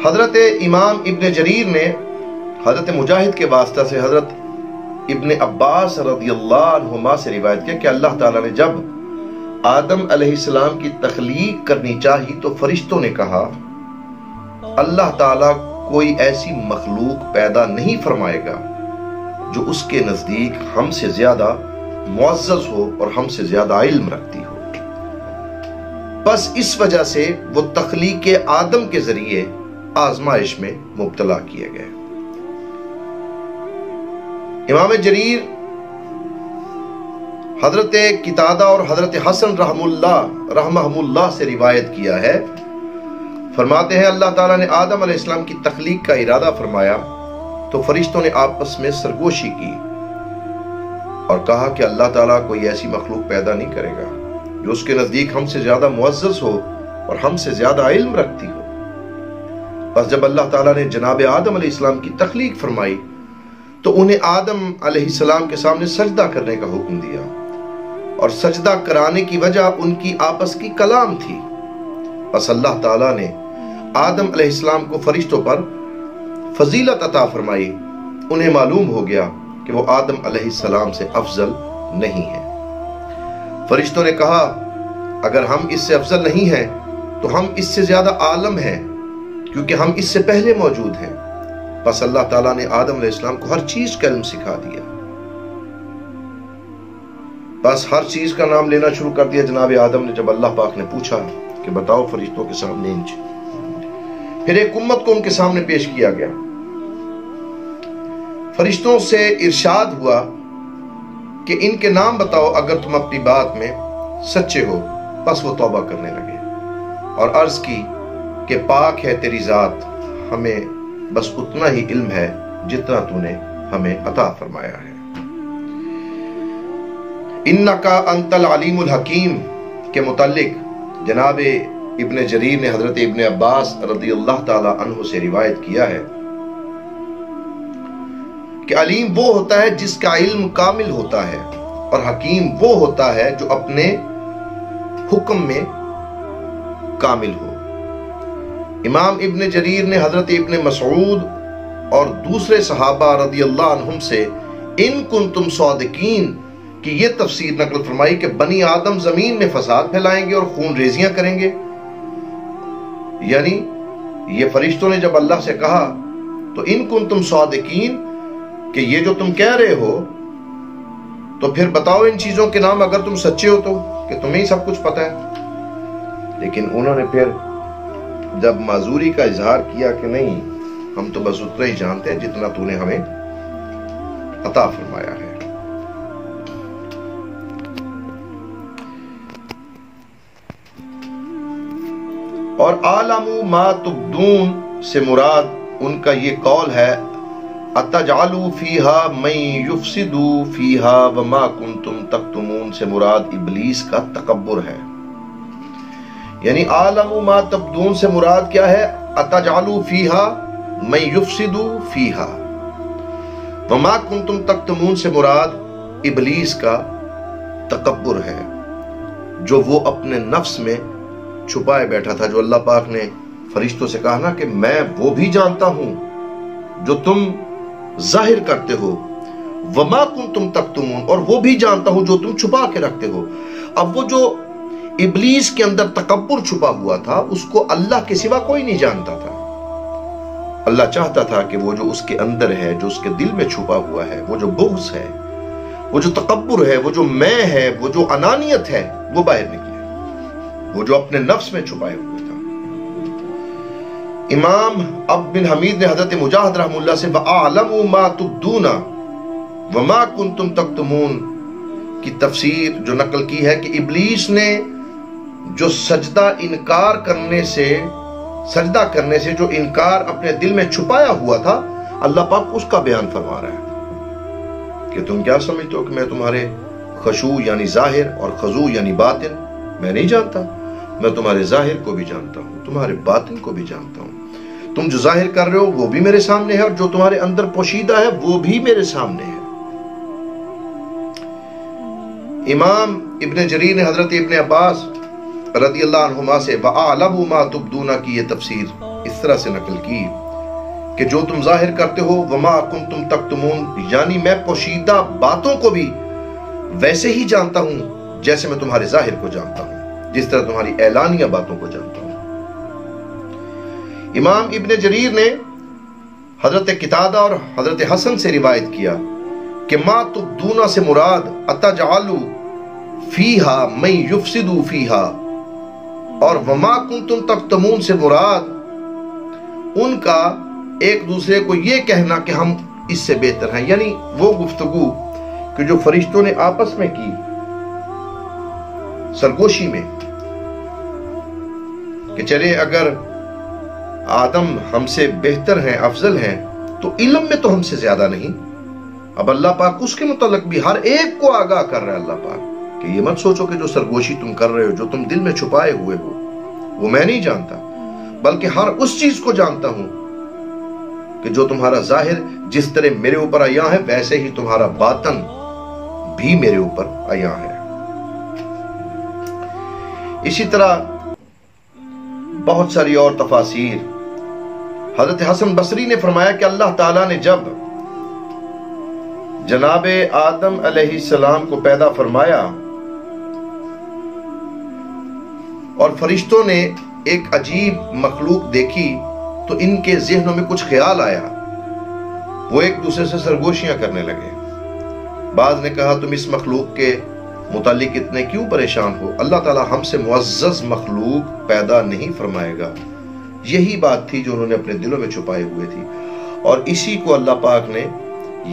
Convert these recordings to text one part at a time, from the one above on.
حضرت امام ابن جریر نے حضرت مجاہد کے واسطہ سے حضرت ابن عباس رضی اللہ عنہما سے روایت کیا کہ اللہ تعالیٰ نے جب آدم علیہ السلام کی تخلیق کرنی چاہی تو فرشتوں نے کہا اللہ تعالیٰ کوئی ایسی مخلوق پیدا نہیں فرمائے گا جو اس کے نزدیک ہم سے زیادہ معزز ہو اور ہم سے زیادہ علم رکھتی ہو۔ بس اس وجہ سے وہ تخلیق آدم کے ذریعے آزمائش میں مبتلا کیے گئے۔ امام جریر حضرت قتادہ اور حضرت حسن رحمہ اللہ سے روایت کیا ہے، فرماتے ہیں اللہ تعالیٰ نے آدم علیہ السلام کی تخلیق کا ارادہ فرمایا تو فرشتوں نے آپس میں سرگوشی کی اور کہا کہ اللہ تعالیٰ کوئی ایسی مخلوق پیدا نہیں کرے گا جو اس کے نزدیک ہم سے زیادہ معزز ہو اور ہم سے زیادہ علم رکھتی ہو۔ بس جب اللہ تعالیٰ نے جناب آدم علیہ السلام کی تخلیق فرمائی تو انہیں آدم علیہ السلام کے سامنے سجدہ کرنے کا حکم دیا، اور سجدہ کرانے کی وجہ ان کی آپس کی کلام تھی۔ بس اللہ تعالیٰ نے آدم علیہ السلام کو فرشتوں پر فضیلت عطا فرمائی۔ انہیں معلوم ہو گیا کہ وہ آدم علیہ السلام سے افضل نہیں ہے۔ فرشتوں نے کہا اگر ہم اس سے افضل نہیں ہیں تو ہم اس سے زیادہ عالم ہیں کیونکہ ہم اس سے پہلے موجود ہیں۔ بس اللہ تعالیٰ نے آدم علیہ السلام کو ہر چیز کا علم سکھا دیا، بس ہر چیز کا نام لینا شروع کر دیا۔ جناب آدم نے جب اللہ پاک نے پوچھا کہ بتاؤ فرشتوں کے سامنے انج، پھر ایک امت کو ان کے سامنے پیش کیا گیا۔ فرشتوں سے ارشاد ہوا کہ ان کے نام بتاؤ اگر تم اپنی بات میں سچے ہو۔ بس وہ توبہ کرنے لگے اور عرض کی کہ پاک ہے تیری ذات، ہمیں بس اتنا ہی علم ہے جتنا تو نے ہمیں عطا فرمایا ہے۔ انکا انت العلیم الحکیم کے متعلق جناب ابن جریر نے حضرت ابن عباس رضی اللہ تعالی عنہ سے روایت کیا ہے کہ علیم وہ ہوتا ہے جس کا علم کامل ہوتا ہے، اور حکیم وہ ہوتا ہے جو اپنے حکم میں کامل ہو۔ امام ابن جریر نے حضرت ابن مسعود اور دوسرے صحابہ رضی اللہ عنہم سے ان کنتم صادقین کی یہ تفسیر نقل فرمائی کہ بنی آدم زمین میں فساد پھیلائیں گے اور خون ریزیاں کریں گے۔ یعنی یہ فرشتوں نے جب اللہ سے کہا تو ان کنتم صادقین کہ یہ جو تم کہہ رہے ہو تو پھر بتاؤ ان چیزوں کے نام اگر تم سچے ہو تو، کہ تمہیں ہی سب کچھ پتا ہے۔ لیکن انہوں نے پھر جب معذوری کا اظہار کیا کہ نہیں ہم تو بس اتنا ہی جانتے ہیں جتنا تو نے ہمیں عطا فرمایا ہے۔ اور عالم ما تبدون سے مراد ان کا یہ قول ہے اتجعلوا فیہا من یفسد فیہا وما کنتم تکتمون سے مراد ابلیس کا تکبر ہے۔ یعنی عالم ما تبدون سے مراد کیا ہے؟ اتجعلوا فیہا من یفسد فیہا، وما کنتم تکتمون سے مراد ابلیس کا تکبر ہے جو وہ اپنے نفس میں چھپائے بیٹھا تھا، جو اللہ پاک نے فرشتوں سے کہا نا کہ میں وہ بھی جانتا ہوں جو تم ظاہر کرتے ہو، وما کنتم تکتمون، اور وہ بھی جانتا ہوں جو تم چھپا کے رکھتے ہو۔ اب وہ جو ابلیس کے اندر تکبر چھپا ہوا تھا اس کو اللہ کے سوا کوئی نہیں جانتا تھا۔ اللہ چاہتا تھا کہ وہ جو اس کے اندر ہے، جو اس کے دل میں چھپا ہوا ہے، وہ جو بغض ہے، وہ جو تکبر ہے، وہ جو میں ہے، وہ جو انانیت ہے، وہ باہر نکلے، وہ جو اپنے نفس میں چھپائے ہوئے تھا۔ امام عبد بن حمید نے حضرت مجاہد رحمہ اللہ سے وَأَعْلَمُ مَا تُبْدُونَ وَمَا كُنْتُمْ تَكْتُمُونَ کی تفسیر جو نقل کی ہے کہ ابلیس نے جو سجدہ کرنے سے جو انکار اپنے دل میں چھپایا ہوا تھا، اللہ پاک اس کا بیان فرما رہا ہے کہ تم کیا سمجھتے ہو کہ میں تمہارے خشوع یعنی ظاہر اور خضوع یعنی باطن میں نہیں جانتا؟ میں تمہارے ظاہر کو بھی جانتا ہوں، تمہارے باطن کو بھی جانتا ہوں۔ تم جو ظاہر کر رہے ہو وہ بھی میرے سامنے ہے، اور جو تمہارے اندر پوشیدہ ہے وہ بھی میرے سامنے ہے۔ امام ابن جریر نے حضرت ابن عباس رضی اللہ عنہما سے وَأَعْلَمُ مَا تُبْدُونَ کی یہ تفسیر اس طرح سے نقل کی کہ جو تم ظاہر کرتے ہو وَمَا كُنْتُمْ تَكْتُمُونَ، یعنی میں پوشیدہ باتوں کو بھی ویسے ہی جانتا ہوں جیسے میں تمہارے ظاہر کو جانتا ہوں، جس طرح تمہاری اعلانیہ باتوں کو جانتا ہوں۔ امام ابن جریر نے حضرت قتادہ اور حضرت حسن سے روایت کیا کہ ما تبدون سے مراد اتجعلوا فیہا من یفسد فیہا، اور وما کنتم تکتمون سے مراد ان کا ایک دوسرے کو یہ کہنا کہ ہم اس سے بہتر ہیں، یعنی وہ گفتگو کہ جو فرشتوں نے آپس میں کی سرگوشی میں کہ چلے اگر آدم ہم سے بہتر ہیں، افضل ہیں، تو علم میں تو ہم سے زیادہ نہیں۔ اب اللہ پاک اس کے متعلق بھی ہر ایک کو آگاہ کر رہا ہے اللہ پاک کہ یہ مت سوچو کہ جو سرگوشی تم کر رہے ہو، جو تم دل میں چھپائے ہوئے ہو، وہ میں نہیں جانتا، بلکہ ہر اس چیز کو جانتا ہوں کہ جو تمہارا ظاہر جس طرح میرے اوپر عیاں ہے، ویسے ہی تمہارا باطن بھی میرے اوپر عیاں ہے۔ اسی طرح بہت ساری اور تفاسیر۔ حضرت حسن بصری نے فرمایا کہ اللہ تعالیٰ نے جب جناب آدم علیہ السلام کو پیدا فرمایا اور فرشتوں نے ایک عجیب مخلوق دیکھی تو ان کے ذہنوں میں کچھ خیال آیا، وہ ایک دوسرے سے سرگوشیاں کرنے لگے۔ بعض نے کہا تم اس مخلوق کے متعلق اتنے کیوں پریشان ہو، اللہ تعالیٰ ہم سے معزز مخلوق پیدا نہیں فرمائے گا۔ یہی بات تھی جو انہوں نے اپنے دلوں میں چھپائے ہوئے تھی، اور اسی کو اللہ پاک نے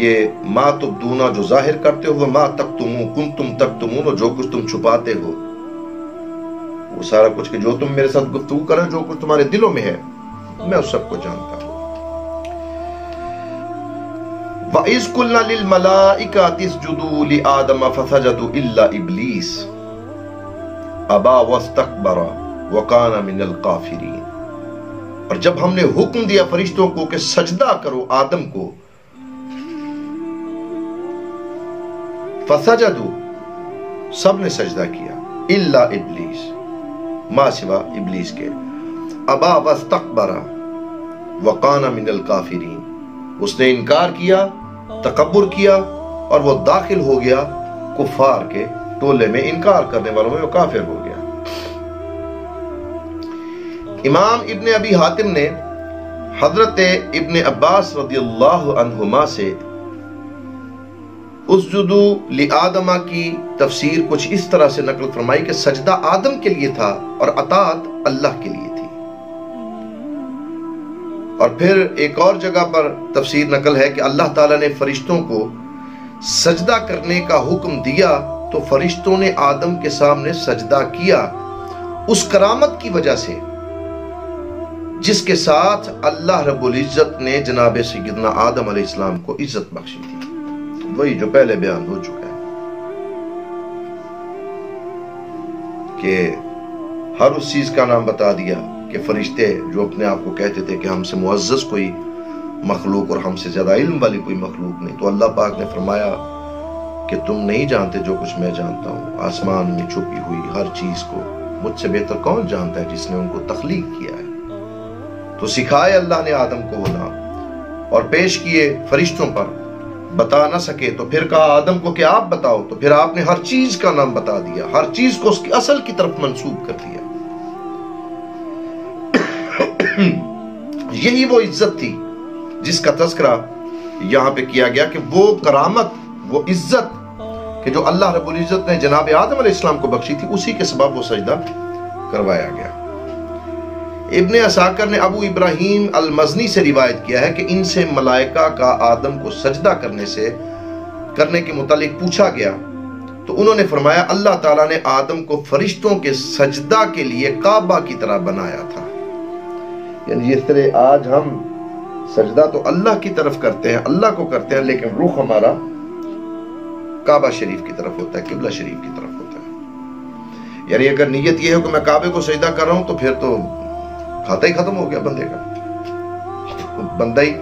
یہ ما تبدونا جو ظاہر کرتے ہو، ما تکتمون کنتم تکتمون، اور جو کچھ تم چھپاتے ہو وہ سارا کچھ کہ جو تم میرے ساتھ گفتگو کرے، جو کچھ تمہارے دلوں میں ہے، میں اس سب کو جانتا ہوں۔ وَإِذْ قُلْنَا لِلْمَلَائِكَةِ اسْجُدُوا لِآدَمَ فَسَجَدُوا إِلَّا إِبْلِيسَ أَبَى وَاسْتَكْبَرَ وَكَانَ مِنَ الْكَافِرِينَ، اور جب ہم نے حکم دیا فرشتوں کو کہ سجدہ کرو آدم کو، فَسَجَدُوا سب نے سجدہ کیا، إِلَّا إِبْلِيسَ ما سوا ابلیس کے، أَبَى وَاسْتَكْبَرَ وَكَانَ مِنَ الْكَافِرِينَ، اس نے انکار کیا، تکبر کیا، اور وہ داخل ہو گیا کفار کے ٹولے میں، انکار کرنے والوں میں وہ کافر ہو گیا۔ امام ابن ابی حاتم نے حضرت ابن عباس رضی اللہ عنہما سے اسجدوا لآدم کی تفسیر کچھ اس طرح سے نقل فرمائی کہ سجدہ آدم کے لیے تھا اور اطاعت اللہ کے لیے تھی۔ اور پھر ایک اور جگہ پر تفسیر نقل ہے کہ اللہ تعالیٰ نے فرشتوں کو سجدہ کرنے کا حکم دیا تو فرشتوں نے آدم کے سامنے سجدہ کیا، اس کرامت کی وجہ سے جس کے ساتھ اللہ رب العزت نے جناب سیدنا آدم علیہ السلام کو عزت بخشی تھی، وہی جو پہلے بیان ہو چکا ہے کہ ہر اس چیز کا نام بتا دیا کہ فرشتے جو اپنے آپ کو کہتے تھے کہ ہم سے معزز کوئی مخلوق اور ہم سے زیادہ علم والی کوئی مخلوق نہیں، تو اللہ پاک نے فرمایا کہ تم نہیں جانتے جو کچھ میں جانتا ہوں، آسمان میں چھپی ہوئی ہر چیز کو مجھ سے بہتر کون جانتا ہے جس نے ان کو تخلیق کیا ہے۔ تو سکھائے اللہ نے آدم کو وہ نام اور پیش کیے فرشتوں پر، بتا نہ سکے تو پھر کہا آدم کو کہ آپ بتاؤ، تو پھر آپ نے ہر چیز کا نام بتا دیا، ہر چیز کو اس کی اصل کی طرف منسوب کر دیا۔ یہی وہ عزت تھی جس کا تذکرہ یہاں پہ کیا گیا کہ وہ کرامت، وہ عزت کہ جو اللہ رب العزت نے جناب آدم علیہ السلام کو بخشی تھی، اسی کے سبب وہ سجدہ کروایا گیا۔ ابن عساکر نے ابو ابراہیم المزنی سے روایت کیا ہے کہ ان سے ملائکہ کا آدم کو سجدہ کرنے کے متعلق پوچھا گیا تو انہوں نے فرمایا اللہ تعالیٰ نے آدم کو فرشتوں کے سجدہ کے لیے کعبہ کی طرح بنایا تھا، یعنی اس طرح آج ہم سجدہ تو اللہ کی طرف کرتے ہیں، اللہ کو کرتے ہیں، لیکن رخ ہمارا کعبہ شریف کی طرف ہوتا ہے، قبلہ شریف کی طرف ہوتا ہے۔ یعنی اگر نیت یہ ہے کہ میں کعبے کو سجدہ کر رہا ہوں تو پھر تو کھاتا ہی ختم ہو گیا بندے کا، بندہ ہی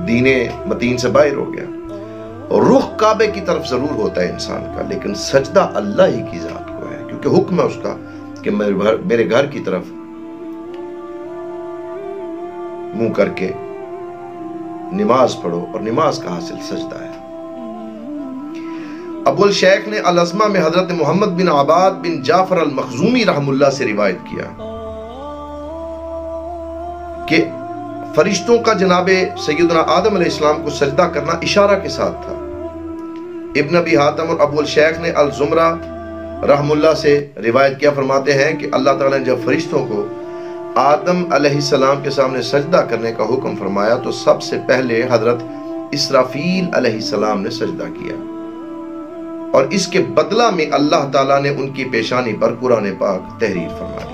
دین متین سے باہر ہو گیا۔ رخ کعبے کی طرف ضرور ہوتا ہے انسان کا، لیکن سجدہ اللہ ہی کی ذات کو ہے، کیونکہ حکم ہے اس کا کہ میرے گھر کی طرف منہ کر کے نماز پڑھو، اور نماز کا حاصل سجدہ ہے۔ ابو الشیخ نے العظمہ میں حضرت محمد بن عباد بن جعفر المخزومی رحم اللہ سے روایت کیا کہ فرشتوں کا جناب سیدنا آدم علیہ السلام کو سجدہ کرنا اشارہ کے ساتھ تھا۔ ابن ابی حاتم اور ابو الشیخ نے الزمرہ رحم اللہ سے روایت کیا، فرماتے ہیں کہ اللہ تعالیٰ نے جب فرشتوں کو آدم علیہ السلام کے سامنے سجدہ کرنے کا حکم فرمایا تو سب سے پہلے حضرت اسرافیل علیہ السلام نے سجدہ کیا، اور اس کے بدلہ میں اللہ تعالیٰ نے ان کی پیشانی پر قرآن پاک تحریر فرما دیا۔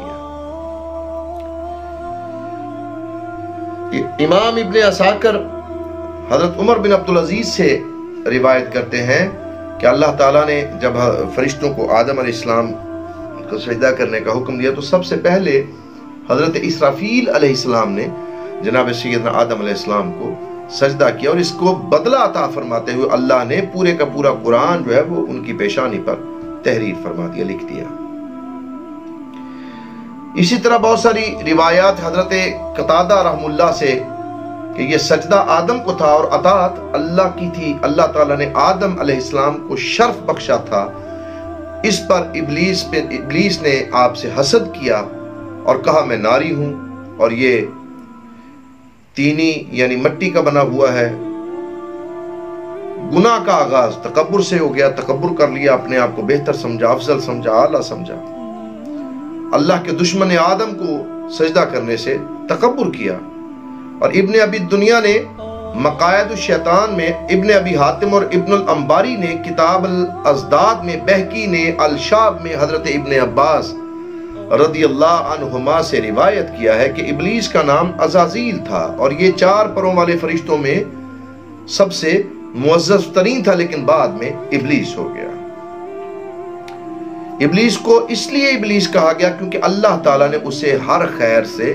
امام ابن عساکر حضرت عمر بن عبدالعزیز سے روایت کرتے ہیں کہ اللہ تعالیٰ نے جب فرشتوں کو آدم علیہ السلام کو سجدہ کرنے کا حکم دیا تو سب سے پہلے حضرت اسرافیل علیہ السلام نے جناب سیدنا آدم علیہ السلام کو سجدہ کیا، اور اس کو بدلہ عطا فرماتے ہوئے اللہ نے پورے کا پورا قرآن جو ہے وہ ان کی پیشانی پر تحریر فرما دیا، لکھ دیا۔ اسی طرح بہت ساری روایات حضرت قتادہ رحم اللہ سے کہ یہ سجدہ آدم کو تھا اور اطاعت اللہ کی تھی، اللہ تعالیٰ نے آدم علیہ السلام کو شرف بخشا تھا، اس پر ابلیس نے آپ سے حسد کیا اور کہا میں ناری ہوں، اور یہ تینی یعنی مٹی کا بنا ہوا ہے۔ گناہ کا آغاز تکبر سے ہو گیا، تکبر کر لیا، اپنے آپ کو بہتر سمجھا، افضل سمجھا، اعلیٰ سمجھا۔ اللہ کے دشمن آدم کو سجدہ کرنے سے تکبر کیا۔ اور ابن ابی دنیا نے مقاید الشیطان میں، ابن ابی حاتم اور ابن الانباری نے کتاب الازداد میں، بہقی نے الشاب میں حضرت ابن عباس رضی اللہ عنہما سے روایت کیا ہے کہ ابلیس کا نام عزازیل تھا، اور یہ 4 پروں والے فرشتوں میں سب سے معزز ترین تھا، لیکن بعد میں ابلیس ہو گیا۔ ابلیس کو اس لیے ابلیس کہا گیا کیونکہ اللہ تعالیٰ نے اسے ہر خیر سے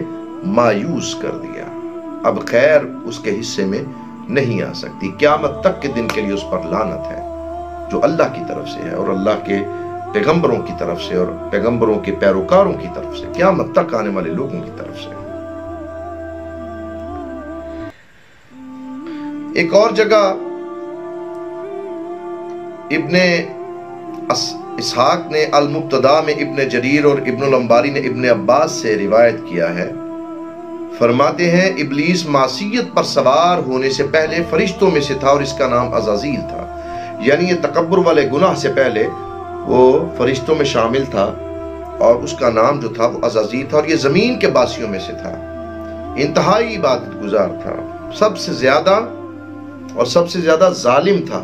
مایوس کر دیا، اب خیر اس کے حصے میں نہیں آ سکتی، قیامت تک کے دن کے لیے اس پر لعنت ہے، جو اللہ کی طرف سے ہے اور اللہ کے پیغمبروں کی طرف سے اور پیغمبروں کے پیروکاروں کی طرف سے، قیامت تک آنے والے لوگوں کی طرف سے۔ ایک اور جگہ ابن اسحاق نے المبتدا میں، ابن جریر اور ابن الانباری نے ابن عباس سے روایت کیا ہے، فرماتے ہیں ابلیس معصیت پر سوار ہونے سے پہلے فرشتوں میں سے تھا اور اس کا نام عزازیل تھا، یعنی یہ تکبر والے گناہ سے پہلے وہ فرشتوں میں شامل تھا اور اس کا نام جو تھا وہ عزازیل تھا، اور یہ زمین کے باسیوں میں سے تھا، انتہائی عبادت گزار تھا، سب سے زیادہ ظالم تھا،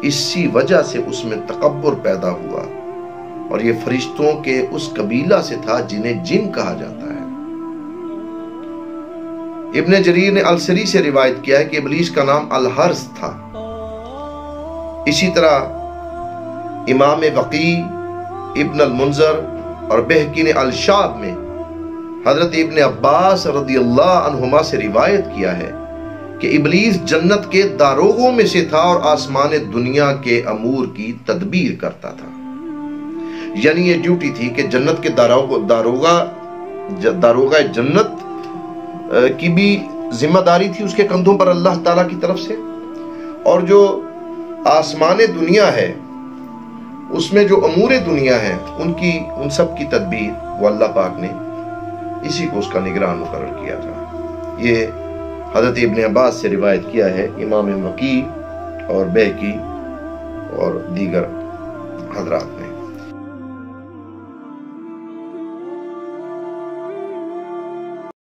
اسی وجہ سے اس میں تکبر پیدا ہوا، اور یہ فرشتوں کے اس قبیلہ سے تھا جنہیں جن کہا جاتا ہے۔ ابن جریر نے السری سے روایت کیا ہے کہ ابلیس کا نام الحرز تھا۔ اسی طرح امام وقی، ابن المنذر اور بہقی نے الشاب میں حضرت ابن عباس رضی اللہ عنہما سے روایت کیا ہے کہ ابلیس جنت کے داروغوں میں سے تھا اور آسمان دنیا کے امور کی تدبیر کرتا تھا، یعنی یہ ڈیوٹی تھی کہ جنت کے داروغہ جنت کی بھی ذمہ داری تھی اس کے کندھوں پر اللہ تعالیٰ کی طرف سے، اور جو آسمان دنیا ہے اس میں جو امور دنیا ہے ان سب کی تدبیر وہ اللہ پاک نے اسی کو اس کا نگران مقرر کیا تھا۔ یہ حضرت ابن عباس سے روایت کیا ہے امام وقی اور بہقی اور دیگر حضرات نے۔